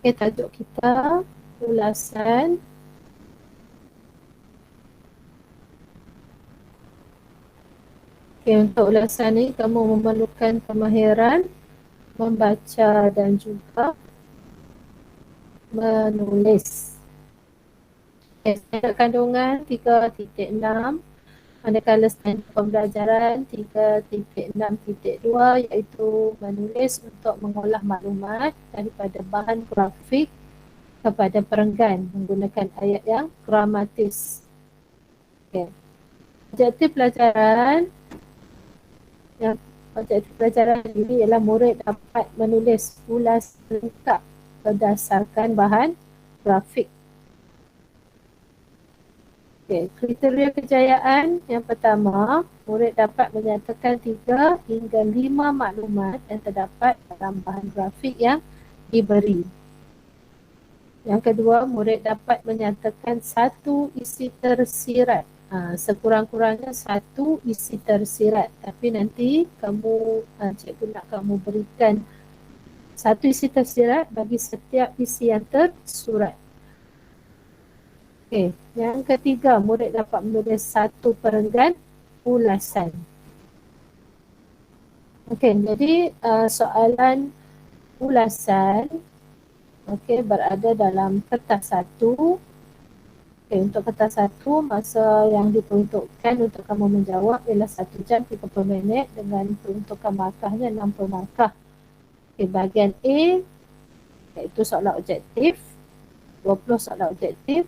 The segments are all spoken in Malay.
Okay, tajuk kita ulasan untuk ulasan ni kamu memerlukan kemahiran membaca dan juga menulis. Standard kandungan 3.6, manakala standard pembelajaran 3.6.2 iaitu menulis untuk mengolah maklumat daripada bahan grafik kepada perenggan menggunakan ayat yang gramatis. Okay. Objektif pelajaran ini ialah murid dapat menulis ulas lengkap berdasarkan bahan grafik. Okay. Kriteria kejayaan yang pertama, murid dapat menyatakan 3 hingga 5 maklumat yang terdapat dalam bahan grafik yang diberi. Yang kedua, murid dapat menyatakan satu isi tersirat. Sekurang-kurangnya satu isi tersirat. Tapi nanti cikgu nak kamu berikan satu isi tersirat bagi setiap isi yang tersurat. Okey, yang ketiga, murid dapat menulis satu perenggan ulasan. Okey, jadi soalan ulasan berada dalam kertas 1. Untuk kertas 1, masa yang diperuntukkan untuk kamu menjawab ialah 1 jam 30 minit dengan peruntukan markahnya 60 markah. Bahagian A iaitu soalan objektif, 20 soalan objektif.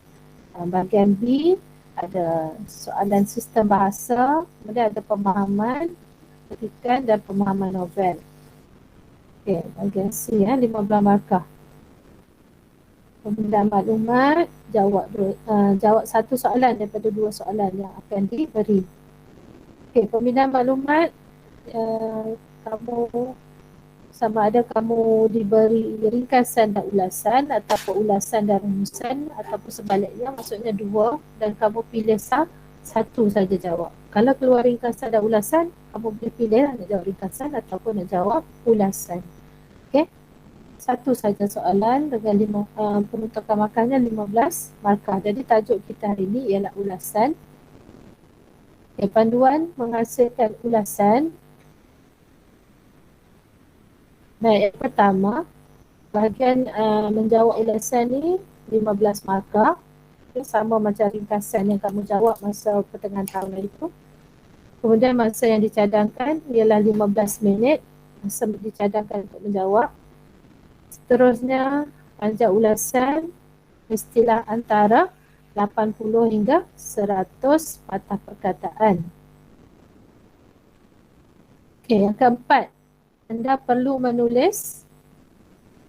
Bahagian B ada soalan sistem bahasa, kemudian ada pemahaman ketikan dan pemahaman novel. Bahagian C 15 markah. Pemberian maklumat, jawab satu soalan daripada 2 soalan yang akan diberi. Pemberian maklumat, kamu sama ada kamu diberi ringkasan dan ulasan ataupun ulasan dan rumusan ataupun sebaliknya, maksudnya 2 dan kamu pilih satu saja jawab. Kalau keluar ringkasan dan ulasan, kamu boleh pilih nak jawab ringkasan ataupun nak jawab ulasan. Satu saja soalan dengan peruntukan markahnya 15 markah. Jadi tajuk kita hari ini ialah ulasan. Panduan menghasilkan ulasan. Nah, yang pertama, bahagian menjawab ulasan ni 15 markah. Sama macam ringkasan yang kamu jawab masa pertengahan tahun itu. Kemudian masa yang dicadangkan ialah 15 minit. Masa dicadangkan untuk menjawab. Seterusnya, panjang ulasan istilah antara 80 hingga 100 patah perkataan. Yang keempat, anda perlu menulis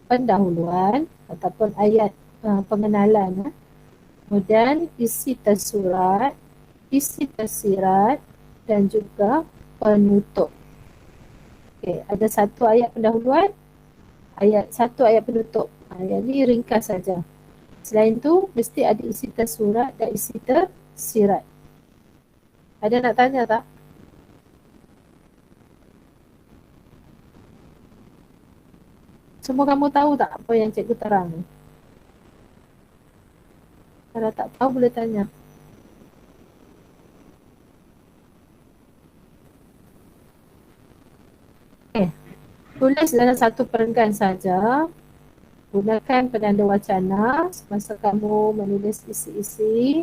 pendahuluan ataupun ayat pengenalan. Kemudian isi tersurat, isi tersirat dan juga penutup. Ada satu ayat pendahuluan, satu ayat penutup. Yang ni ringkas saja. Selain tu mesti ada isi tersurat dan isi tersirat. Ada nak tanya tak? Semua kamu tahu tak apa yang cikgu terang ni? Kalau tak tahu boleh tanya. Tulis dalam satu perenggan saja. Gunakan penanda wacana semasa kamu menulis isi-isi.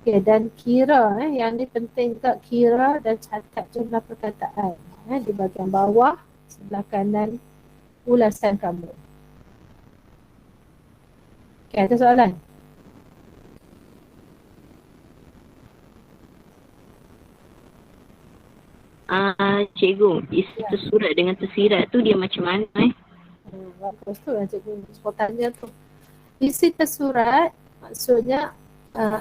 Dan kira, yang ni penting juga, kira dan catat jumlah perkataan di bahagian bawah sebelah kanan ulasan kamu. Ada soalan? Cikgu, isi tersurat dengan tersirat tu dia macam mana Bagus tu lah cikgu tanya tu. Isi tersurat maksudnya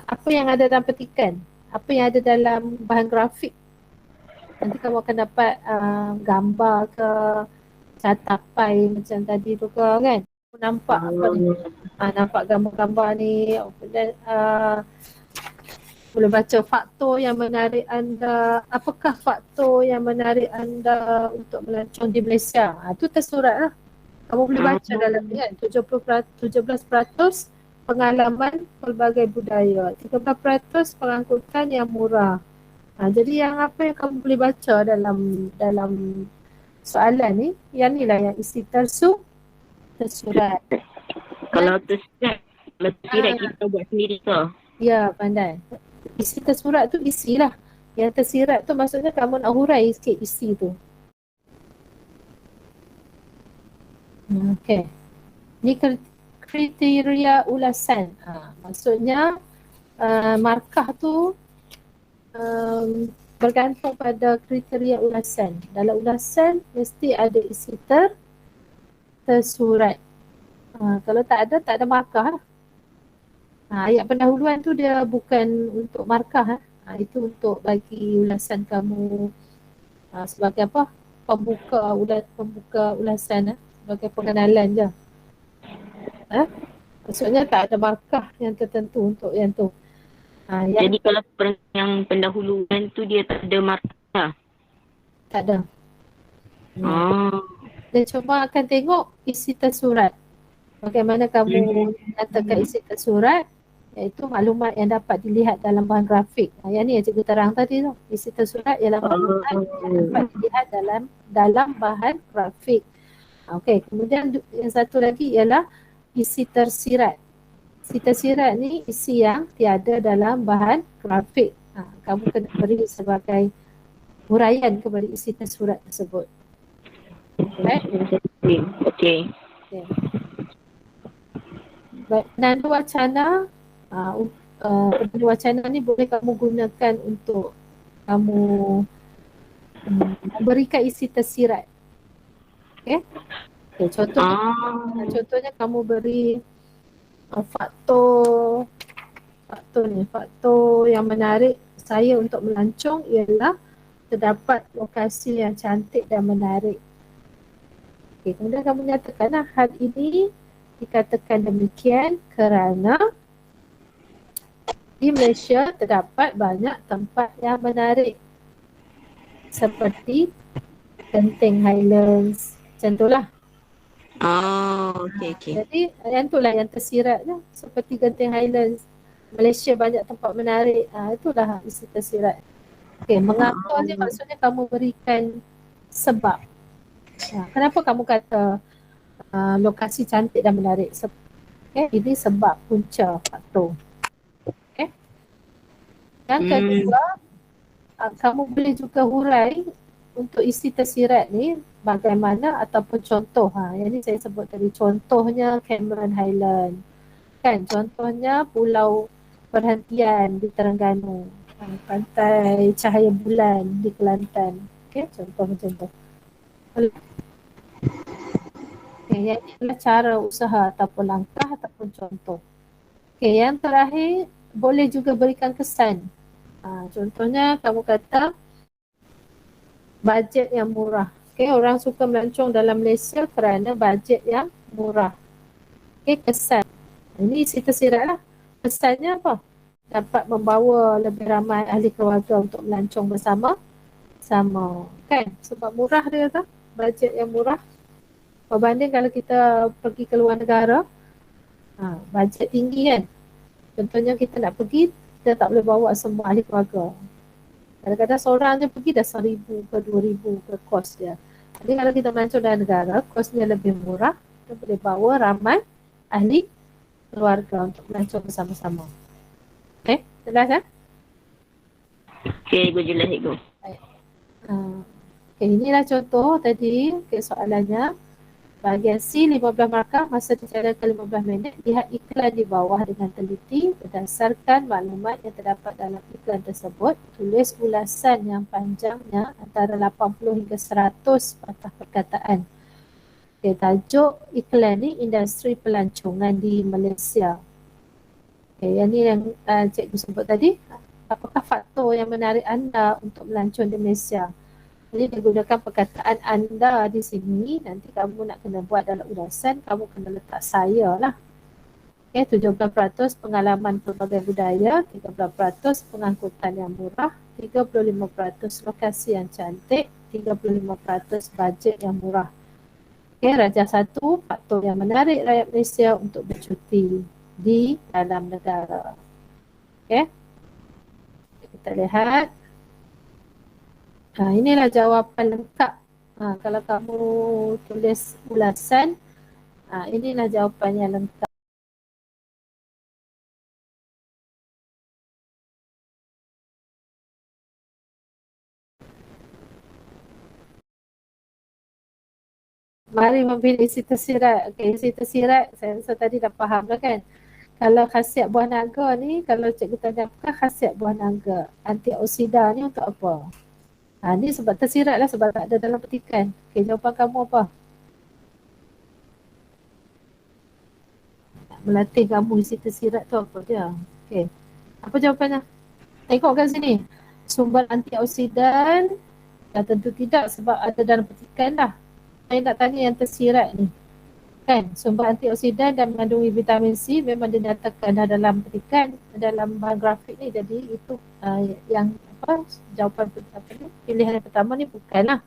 apa yang ada dalam petikan, apa yang ada dalam bahan grafik. Nanti kamu akan dapat gambar ke catapai macam tadi tu ke kan. Nampak apa ni? Nampak gambar-gambar ni. Dan boleh baca faktor yang menarik anda. Apakah faktor yang menarik anda untuk melancong di Malaysia? Itu tersurat lah. Kamu boleh baca dalam ni kan, 17% pengalaman pelbagai budaya, 13% pengangkutan yang murah. Jadi yang apa yang kamu boleh baca dalam soalan ni, yang ni lah yang isi tersurat. Kalau tersirat kita buat sendiri ke? Ya, pandai. Isi tersurat tu isilah. Yang tersirat tu maksudnya kamu nak hurai sikit isi tu. Okey. Ni kriteria ulasan. Maksudnya markah tu bergantung pada kriteria ulasan. Dalam ulasan mesti ada isi tersurat. Kalau tak ada markah lah. Ayat pendahuluan tu dia bukan untuk markah. Itu untuk bagi ulasan kamu sebagai apa? Pembuka ulasan sebagai pengenalan je. Maksudnya tak ada markah yang tertentu untuk yang tu. Jadi kalau yang pendahuluan tu dia tak ada markah? Tak ada. Dia cuma akan tengok isi tersurat. Bagaimana kamu nyatakan isi tersurat, iaitu maklumat yang dapat dilihat dalam bahan grafik. Yang ni yang cikgu terang tadi tu. Isi tersurat ialah maklumat yang dapat dilihat dalam bahan grafik. Okey, kemudian yang satu lagi ialah isi tersirat. Isi tersirat ni isi yang tiada dalam bahan grafik. Kamu kena beri sebagai huraian kepada isi tersurat tersebut. Okey. Baik, penanda wacana, penanda wacana ni boleh kamu gunakan untuk kamu memberikan isi tersirat. Okey. Contohnya kamu beri faktor yang menarik saya untuk melancong ialah terdapat lokasi yang cantik dan menarik. Okey, kemudian kamu nyatakanlah hal ini dikatakan demikian kerana di Malaysia terdapat banyak tempat yang menarik seperti Genting Highlands, macam itulah. Okey. Jadi yang itulah yang tersirat je, seperti Genting Highlands. Malaysia banyak tempat menarik, itulah isi tersirat. Okey, mengapa ni maksudnya kamu berikan sebab. Kenapa kamu kata lokasi cantik dan menarik? Ini sebab punca faktor. Yang kedua, kamu boleh juga hurai untuk isi tersirat ni bagaimana ataupun contoh. Yang ni saya sebut tadi, contohnya Cameron Highland. Kan, contohnya Pulau Perhentian di Terengganu, Pantai Cahaya Bulan di Kelantan. Contoh macam tu. Yang ini adalah cara usaha ataupun langkah ataupun contoh. Yang terakhir, boleh juga berikan kesan. Contohnya kamu kata bajet yang murah. Orang suka melancong dalam Malaysia kerana bajet yang murah. Kesan. Ini isi tersirat lah. Kesannya apa? Dapat membawa lebih ramai ahli keluarga untuk melancong bersama. Kan? Sebab murah dia tu. Bajet yang murah. Berbanding kalau kita pergi ke luar negara, bajet tinggi kan. Contohnya kita nak pergi, kita tak boleh bawa semua ahli keluarga. Kadang-kadang seorang je pergi dah 1,000 ke 2,000 ke kos dia. Jadi kalau kita melancong dalam negara, kosnya lebih murah, kita boleh bawa ramai ahli keluarga untuk melancong bersama-sama. Jelas kan? Cikgu jelas cikgu. Inilah contoh tadi soalannya. Bahagian C, 15 markah, masa dijalankan 15 minit. Lihat iklan di bawah dengan teliti. Berdasarkan maklumat yang terdapat dalam iklan tersebut, tulis ulasan yang panjangnya antara 80 hingga 100 patah perkataan. Tajuk iklan ni industri pelancongan di Malaysia. Yang ni yang cikgu sebut tadi. Apakah faktor yang menarik anda untuk melancong di Malaysia? Jadi digunakan perkataan anda di sini, nanti kamu nak kena buat dalam ulasan, kamu kena letak saya lah. 17% pengalaman pelbagai budaya, 13% pengangkutan yang murah, 35% lokasi yang cantik, 35% bajet yang murah. Okay, Raja satu, faktor yang menarik rakyat Malaysia untuk bercuti di dalam negara. Okay, kita lihat. Inilah jawapan lengkap. Kalau kamu tulis ulasan, inilah jawapannya lengkap. Mari memilih isi tersirat. Okay, isi tersirat saya rasa tadi dah faham lah kan. Kalau khasiat buah naga ni, kalau cikgu tanya apakah khasiat buah naga? Antioksida ni untuk apa? Ni sebab tersirat lah, sebab tak ada dalam petikan. Okay, jawapan kamu apa? Melatih kamu isi tersirat tu apa dia? Okay, apa jawapannya? Tengok kat sini. Sumber antioksidan, tentu tidak sebab ada dalam petikan dah. Saya nak tanya yang tersirat ni. Kan, sumber antioksidan dan mengandungi vitamin C memang dinyatakan dah dalam petikan, dalam bahan grafik ni. Jadi itu yang apa, jawapan apa ni, pilihan yang pertama ni bukanlah.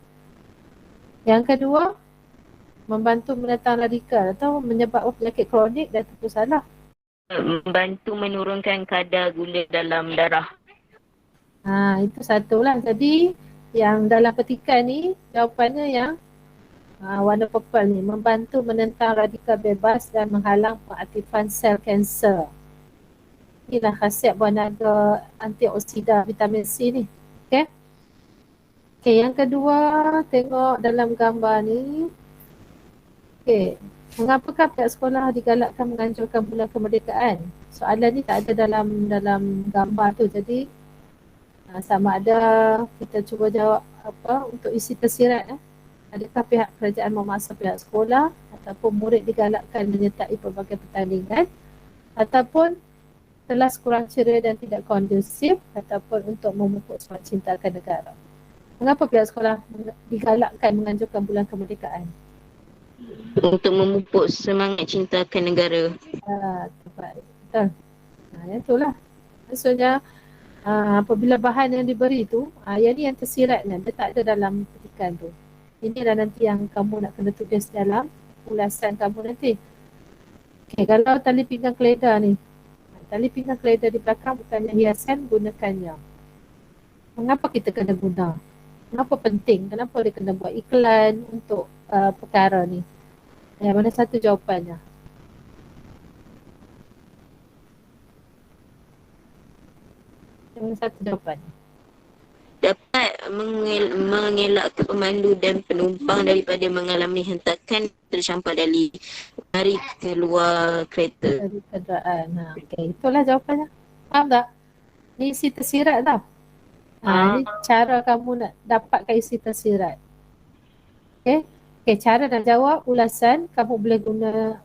Yang kedua, membantu menentang radikal atau menyebabkan penyakit kronik, dan tentu salah. Membantu menurunkan kadar gula dalam darah. Itu satulah. Jadi yang dalam petikan ni jawapannya yang warna purple ni, membantu menentang radikal bebas dan menghalang pengaktifan sel kanser. Inilah khasiat buah naga antioksida vitamin C ni. Okay. Okay, yang kedua, tengok dalam gambar ni. Okay, mengapakah pihak sekolah digalakkan menganjurkan bulan kemerdekaan? Soalan ni tak ada dalam gambar tu. Jadi sama ada kita cuba jawab apa untuk isi tersirat. Adakah pihak kerajaan memaksa pihak sekolah ataupun murid digalakkan menyertai pelbagai pertandingan, ataupun kelas kurang ceria dan tidak kondusif, ataupun untuk memupuk semangat cinta akan negara. Mengapa pihak sekolah digalakkan menganjurkan bulan kemerdekaan? Untuk memupuk semangat cinta akan negara. Tepat. Betul. Itulah. Maksudnya apabila bahan yang diberi tu, yang ni yang tersirat kan, dia tak ada dalam petikan tu. Inilah nanti yang kamu nak kena tulis dalam ulasan kamu nanti. Okay, kalau tali pinggang keledar ni, tali pinggang keledar di belakang bukannya hiasan, gunakannya. Mengapa kita kena guna? Kenapa penting? Kenapa dia kena buat iklan untuk perkara ni? Mana satu jawapannya? Mana satu jawapannya? Dapat mengelakkan pemandu dan penumpang daripada mengalami hentakan tercampur dari mari keluar kereta. Dari kenderaan. Okay, itulah jawapannya. Faham tak? Ni isi tersirat tau. Ni cara kamu nak dapatkan isi tersirat. Okay. Okay, cara nak jawab ulasan, kamu boleh guna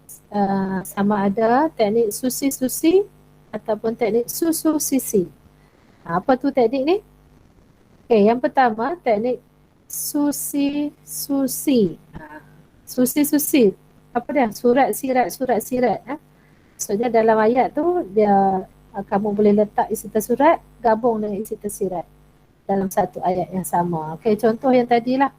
sama ada teknik susi-susi ataupun teknik susu-sisi. Apa tu teknik ni? Okay, yang pertama teknik susi-susi. Susi-susi. Apa dia? Surat-sirat, surat-sirat. Maksudnya dalam ayat tu, dia kamu boleh letak isi tersurat, gabung dengan isi tersirat dalam satu ayat yang sama. Okay, contoh yang tadilah.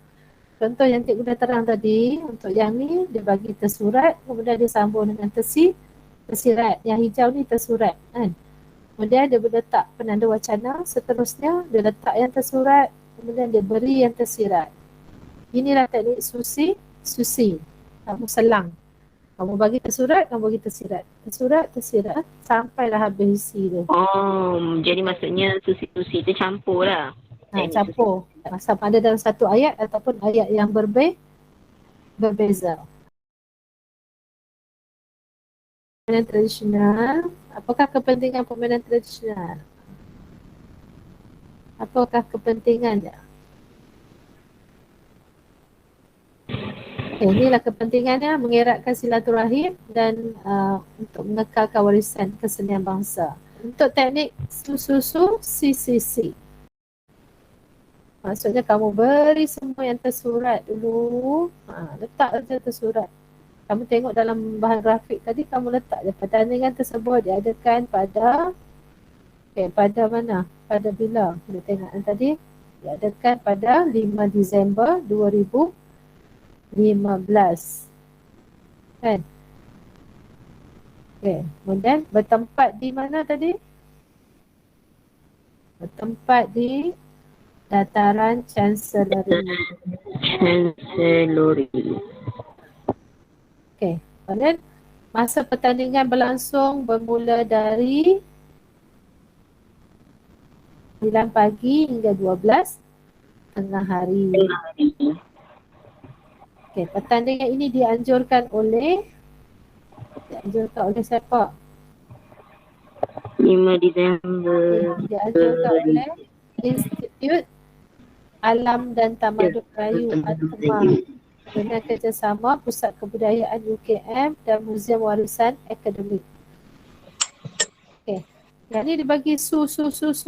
Contoh yang cikgu dah terang tadi, untuk yang ni, dia bagi tersurat, kemudian dia sambung dengan tersirat. Yang hijau ni tersurat. Kan? Kemudian dia letak penanda wacana, seterusnya dia letak yang tersurat, kemudian dia beri yang tersirat. Inilah teknik susi. Kamu selang. Kamu bagi tersurat, kamu bagi tersirat. Tersirat, sampailah habis isi tu. Jadi maksudnya susi-susi tu campur lah. Campur. Sama ada dalam satu ayat ataupun ayat yang berbeza. Permainan tradisional. Apakah kepentingan permainan tradisional? Apakah kepentingannya? Inilah kepentingannya, mengeratkan silaturahim dan untuk mengekalkan warisan kesenian bangsa. Untuk teknik susu CCC. Maksudnya kamu beri semua yang tersurat dulu. Letak saja tersurat. Kamu tengok dalam bahan grafik tadi, kamu letak je pertandingan tersebut diadakan pada pada mana? Pada bila? Kita tengok tadi diadakan pada 5 Disember 2020. 15. Kan? Okey, kemudian bertempat di mana tadi? Bertempat di dataran Chancellery. Chancellery. Okey, kemudian masa pertandingan berlangsung bermula dari 9 pagi hingga 12 tengah hari. Okey, pertandingan ini dianjurkan oleh siapa? 5 Disember. Dianjurkan oleh Institut Alam dan Tamadun Melayu ATMA dengan kerjasama Pusat Kebudayaan UKM dan Muzium Warisan Akademik. Okey. Yang ni dibagi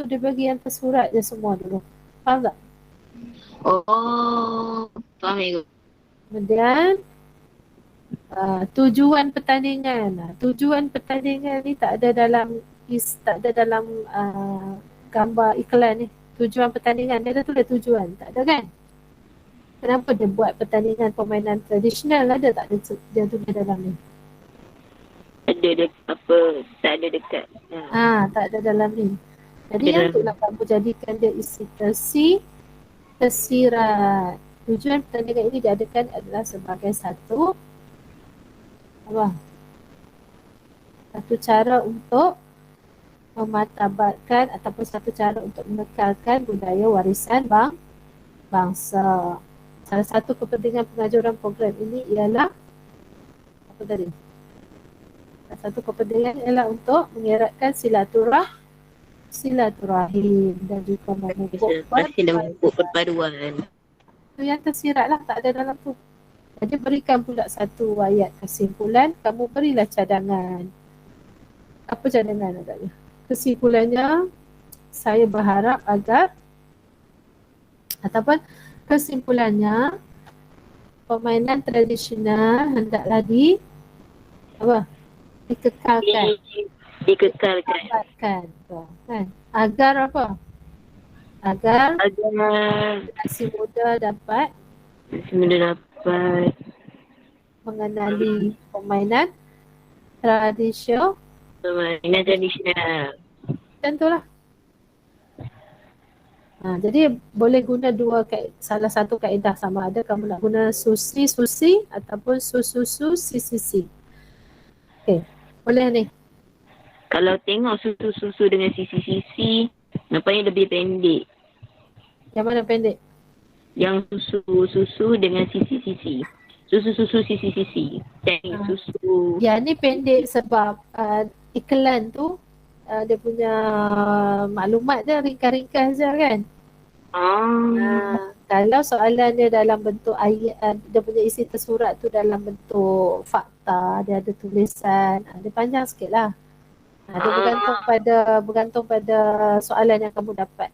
dibagi yang tersurat je semua dulu. Faham tak? Oh, faham ya. Kemudian tujuan pertandingan. Tujuan pertandingan ni tak ada dalam gambar iklan ni. Tujuan pertandingan dia ada tulis tujuan. Tak ada kan? Kenapa dia buat pertandingan permainan tradisional? Ada tak dia tulis dalam ni? Ada apa? Tak ada dekat. Tak ada dalam ni. Jadi yang itulah kamu jadikan dia isi tersirat. Tujuan pertandingan ini diadakan adalah sebagai satu cara untuk memartabatkan ataupun satu cara untuk mengekalkan budaya warisan bangsa. Salah satu kepentingan pengajuran program ini ialah apa tadi? Salah satu kepentingan ialah untuk mengeratkan silaturahim dan juga memupuk perpaduan. Itu yang tersirat lah, tak ada dalam tu. Jadi berikan pula satu ayat kesimpulan, kamu berilah cadangan. Apa cadangan agaknya? Kesimpulannya, saya berharap agar ataupun kesimpulannya permainan tradisional hendaklah dikekalkan. Kan? Agar apa? Agar generasi muda dapat mengenali permainan tradisional. Tentulah. Jadi boleh guna salah satu kaedah, sama ada kamu nak guna susi ataupun sisi. Okey, boleh ni. Kalau tengok susu dengan sisi, nampaknya lebih pendek. Yang mana pendek? Yang susu dengan sisi. Susu sisi. Susu. Yang ni pendek sebab iklan tu dia punya maklumat dia ringkas-ringkas je kan. Kalau soalan dia dalam bentuk ayat, dia punya isi tersurat tu dalam bentuk fakta, dia ada tulisan, dia panjang sikit lah. Dia bergantung pada soalan yang kamu dapat.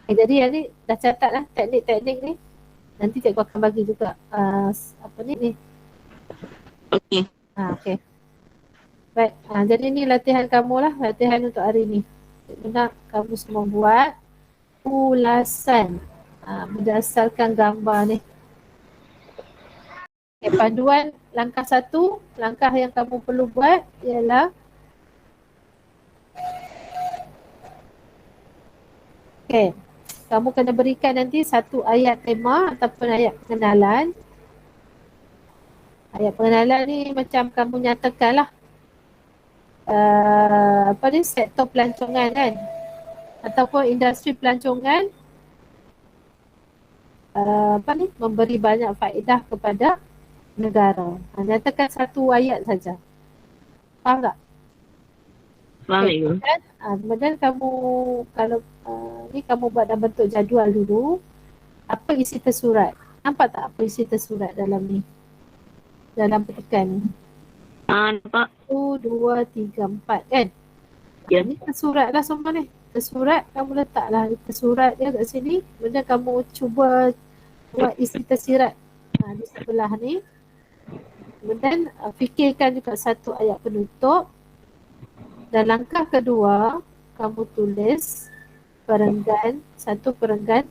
Jadi yang ni dah catat lah teknik-teknik ni. Nanti cikgu akan bagi juga ni. Okey. Okey. Baik, jadi ni latihan kamu lah, latihan untuk hari ni. Cikgu nak kamu semua buat ulasan berdasarkan gambar ni. Okay, panduan langkah 1, langkah yang kamu perlu buat ialah kamu kena berikan nanti satu ayat tema ataupun ayat pengenalan. Ayat pengenalan ni macam kamu nyatakan lah sektor pelancongan kan, ataupun industri pelancongan memberi banyak faedah kepada negara. Nyatakan satu ayat saja. Faham tak? Faham ya. Kemudian kamu kalau ni kamu buat dalam bentuk jadual dulu. Apa isi tersurat? Nampak tak apa isi tersurat dalam ni? Dalam petikan ni. Nampak. 1, 2, 3, 4 kan? Ya. Ni tersurat lah semua ni. Tersurat kamu letaklah tersurat dia kat sini. Kemudian kamu cuba buat isi tersirat di sebelah ni. Kemudian fikirkan juga satu ayat penutup. Dan langkah kedua, kamu tulis satu perenggan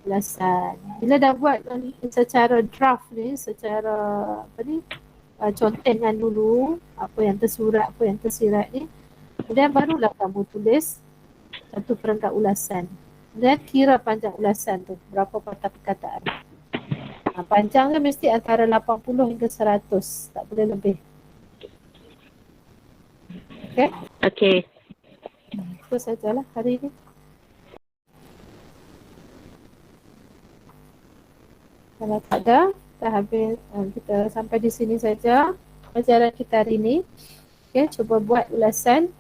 ulasan. Bila dah buat secara draft ni, secara apa ni, contengan dulu apa yang tersurat, apa yang tersirat ni, kemudian barulah kamu tulis satu perangkat ulasan. Dan kira panjang ulasan tu, berapa patah perkataan. Panjangnya mesti antara 80 hingga 100, tak boleh lebih. Okey? Okay. Itu sajalah hari ini. Kalau tak ada, kita habis, kita sampai di sini saja pelajaran kita hari ini. Okey, cuba buat ulasan